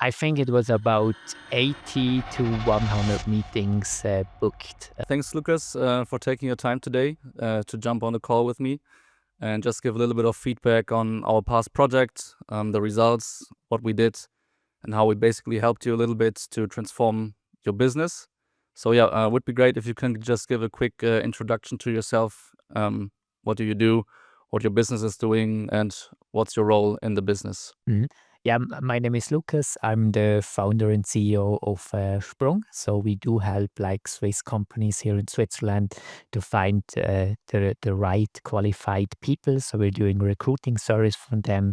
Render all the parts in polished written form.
I think it was about 80 to 100 meetings booked. Thanks, Lucas, for taking your time today to jump on the call with me and just give a little bit of feedback on our past project, the results, what we did, and how we basically helped you a little bit to transform your business. So yeah, would be great if you can just give a quick introduction to yourself. What do you do, what your business is doing, and what's your role in the business? Mhm. Yeah, my name is Lucas. I'm the founder and CEO of Sprung. So we do help like Swiss companies here in Switzerland to find the right qualified people. So we're doing recruiting service for them,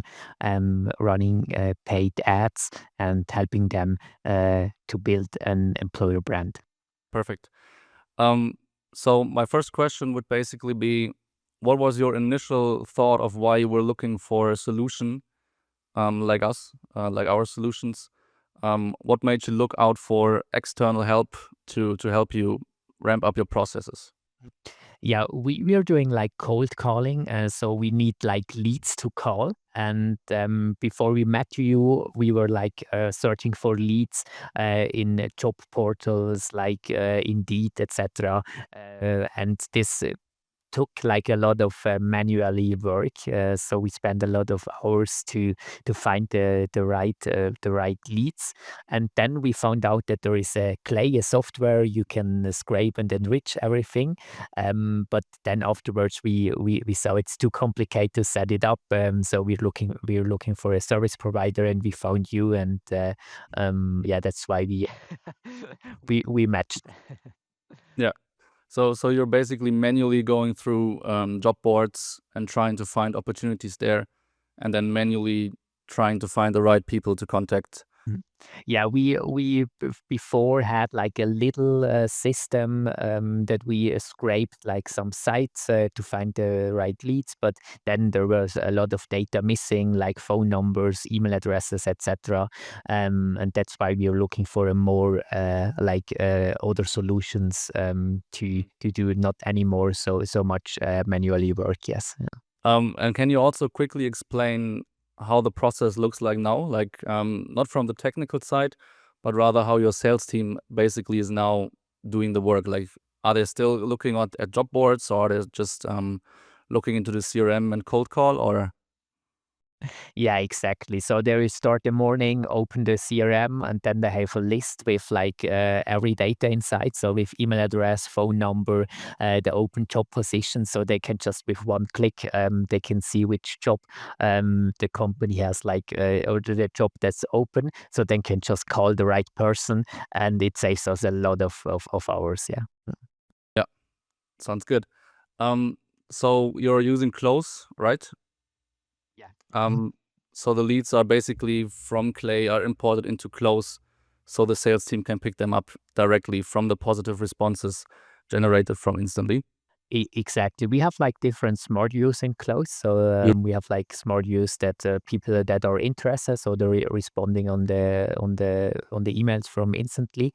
running paid ads and helping them to build an employer brand. Perfect. Um, so my first question would basically be, what was your initial thought of why you were looking for a solution like us, like our solutions? What made you look out for external help to help you ramp up your processes? Yeah, we are doing like cold calling, so we need like leads to call. And before we met you, we were like searching for leads in job portals like Indeed, etc. And this took like a lot of manually work. So we spent a lot of hours to find the right leads, and then we found out that there is a Clay, a software you can scrape and enrich everything. But then afterwards we saw it's too complicated to set it up. So we're looking for a service provider, and we found you, and yeah, that's why we we matched. Yeah. So you're basically manually going through job boards and trying to find opportunities there, and then manually trying to find the right people to contact. Mm. Yeah, before had like a little system that we scraped like some sites to find the right leads, but then there was a lot of data missing, like phone numbers, email addresses, etc. And that's why we are looking for a more other solutions to do not anymore so much manually work. Yes. And can you also quickly explain how the process looks like now? Like, not from the technical side, but rather how your sales team basically is now doing the work. Like, are they still looking at job boards, or are they just looking into the CRM and cold call? Or Yeah, exactly. So they will start the morning, open the CRM, and then they have a list with like every data inside. So with email address, phone number, the open job position. So they can just with one click, they can see which job the company has like or the job that's open. So they can just call the right person, and it saves us a lot of hours. Yeah. yeah, sounds good. Um, so you're using Close, right? Yeah. Um, so the leads are basically from Clay are imported into Close, so the sales team can pick them up directly from the positive responses generated from instantly. Exactly. We have like different smart use in close. So Yeah. we have like smart use that people that are interested, so they're responding on the emails from instantly.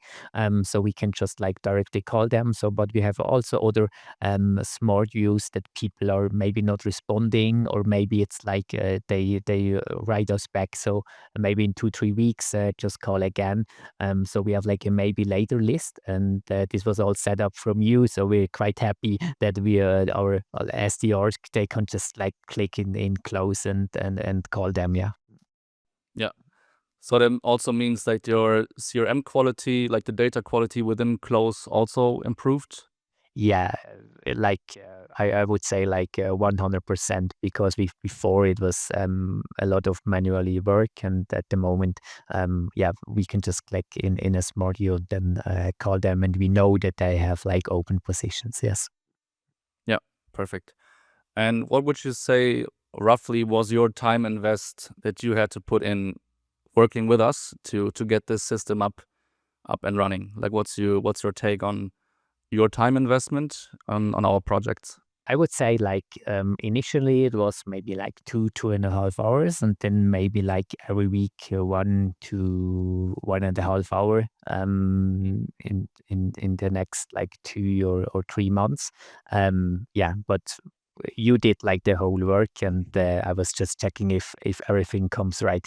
So we can just like directly call them. So, but we have also other smart use that people are maybe not responding, or maybe it's like they write us back. So maybe in 2 3 weeks, just call again. So we have like a maybe later list, and this was all set up from you. So we're quite happy that we our SDRs, they can just like click in close and call them. Yeah. Yeah. So that also means that your CRM quality, like the data quality within Close, also improved. Yeah, I would say like 100%, because before it was a lot of manually work, and at the moment, yeah, we can just click in a smart view, then call them, and we know that they have like open positions. Yes. Yeah, perfect. And what would you say roughly was your time invest that you had to put in working with us to get this system up and running? Like, what's your take on your time investment on our projects? I would say like initially it was maybe like 2.5 hours, and then maybe like every week 1 to 1.5 hour in the next like 2 or 3 months. Yeah, but you did like the whole work, and I was just checking if everything comes right.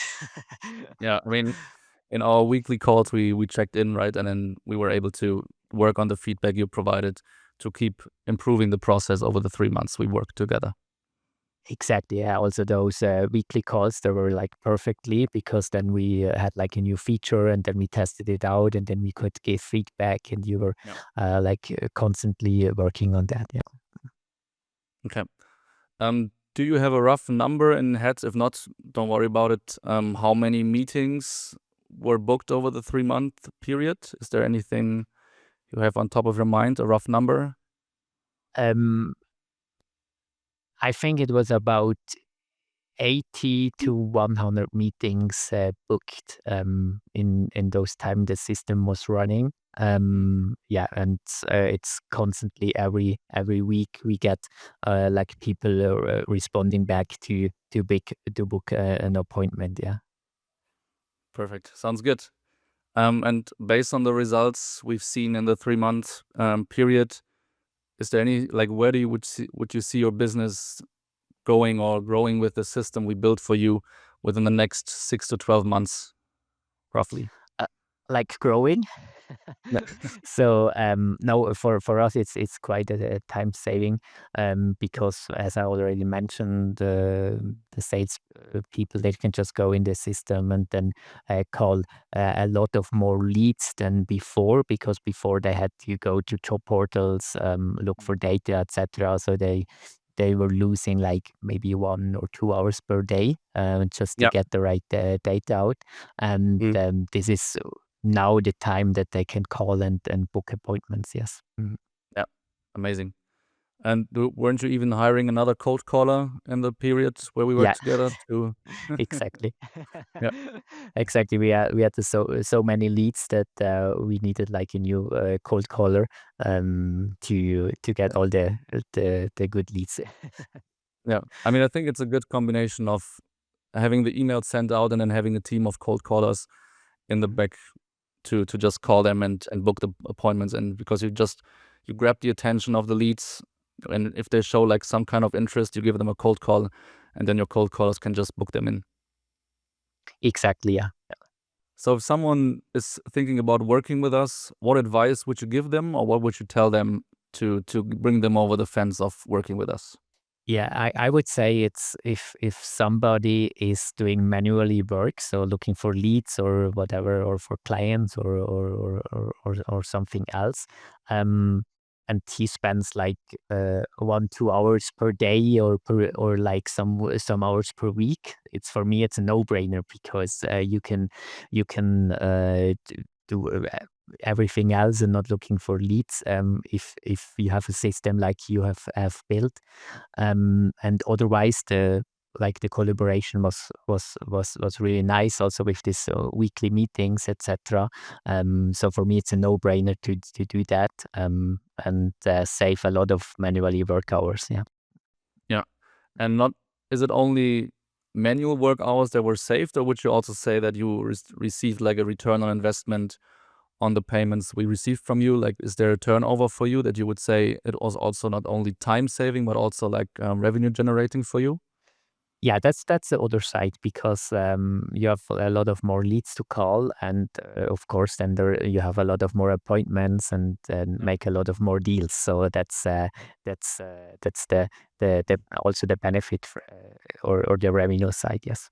Yeah, I mean, in our weekly calls, we checked in, right? And then we were able to work on the feedback you provided to keep improving the process over the 3 months we worked together. Exactly. Yeah. Also, those weekly calls, they were like perfectly because then we had like a new feature and then we tested it out and then we could give feedback and you were Yeah. constantly working on that. Yeah. Okay. Do you have a rough number in head? If not, don't worry about it. How many meetings were booked over the 3 month period? Is there anything you have on top of your mind, a rough number? Um, I think it was about 80 to 100 meetings booked in those time the system was running. Yeah, and it's constantly every week we get like people responding back to book an appointment. Yeah. Perfect. Sounds good. And based on the results we've seen in the 3 month period, is there any like where do you would you see your business going or growing with the system we built for you within the next 6 to 12 months, roughly? Uh, like growing. Yeah. So no, for us it's quite a time saving because as I already mentioned, the sales people they can just go in the system and then call a lot of more leads than before because before they had to go to job portals, look for data, etc. So they were losing like maybe 1 or 2 hours per day just to Yeah. get the right data out. And Mm. this is now the time that they can call and book appointments. Yes. Mhm. Yeah. Amazing. And weren't you even hiring another cold caller in the period where we Yeah, worked together to exactly. Yeah. Exactly. We had so many leads that we needed like a new cold caller to get Yeah. all the good leads. Yeah. I mean, I think it's a good combination of having the email sent out and then having a team of cold callers in the back to just call them and book the appointments and because you grab the attention of the leads and if they show like some kind of interest, you give them a cold call and then your cold callers can just book them in. Exactly. Yeah. So if someone is thinking about working with us, what advice would you give them or what would you tell them to bring them over the fence of working with us? Yeah, I would say it's if somebody is doing manually work, so looking for leads or whatever, or for clients or something else, um, and he spends like 1 2 hours per day or like some hours per week. It's for me, it's a no brainer because you can do everything else and not looking for leads. If you have a system like you have built. And otherwise, the collaboration was really nice also with this weekly meetings, etc. So for me, it's a no-brainer to do that and save a lot of manually work hours. Yeah. Yeah. And not is it only manual work hours that were saved, or would you also say that you received like a return on investment on the payments we received from you? Like, is there a turnover for you that you would say it was also not only time saving, but also like revenue generating for you? Yeah, that's the other side because you have a lot of more leads to call, and of course, then you have a lot of more appointments and Yeah. make a lot of more deals. So that's the also the benefit for, or the revenue side. Yes.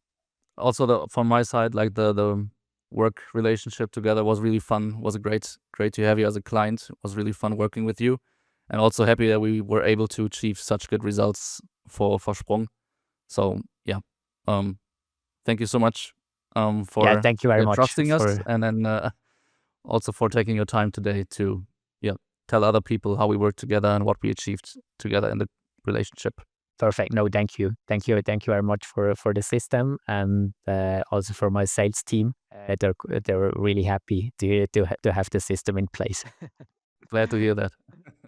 Also, from my side, like the work relationship together was really fun. Was a great to have you as a client. It was really fun working with you, and also happy that we were able to achieve such good results for Sprung. So yeah, um, thank you so much Yeah. for Thank you very much trusting us, for and then also for taking your time today to yeah tell other people how we work together and what we achieved together in the relationship. perfect. No, thank you very much for the system and also for my sales team. They're really happy to have the system in place. Glad to hear that.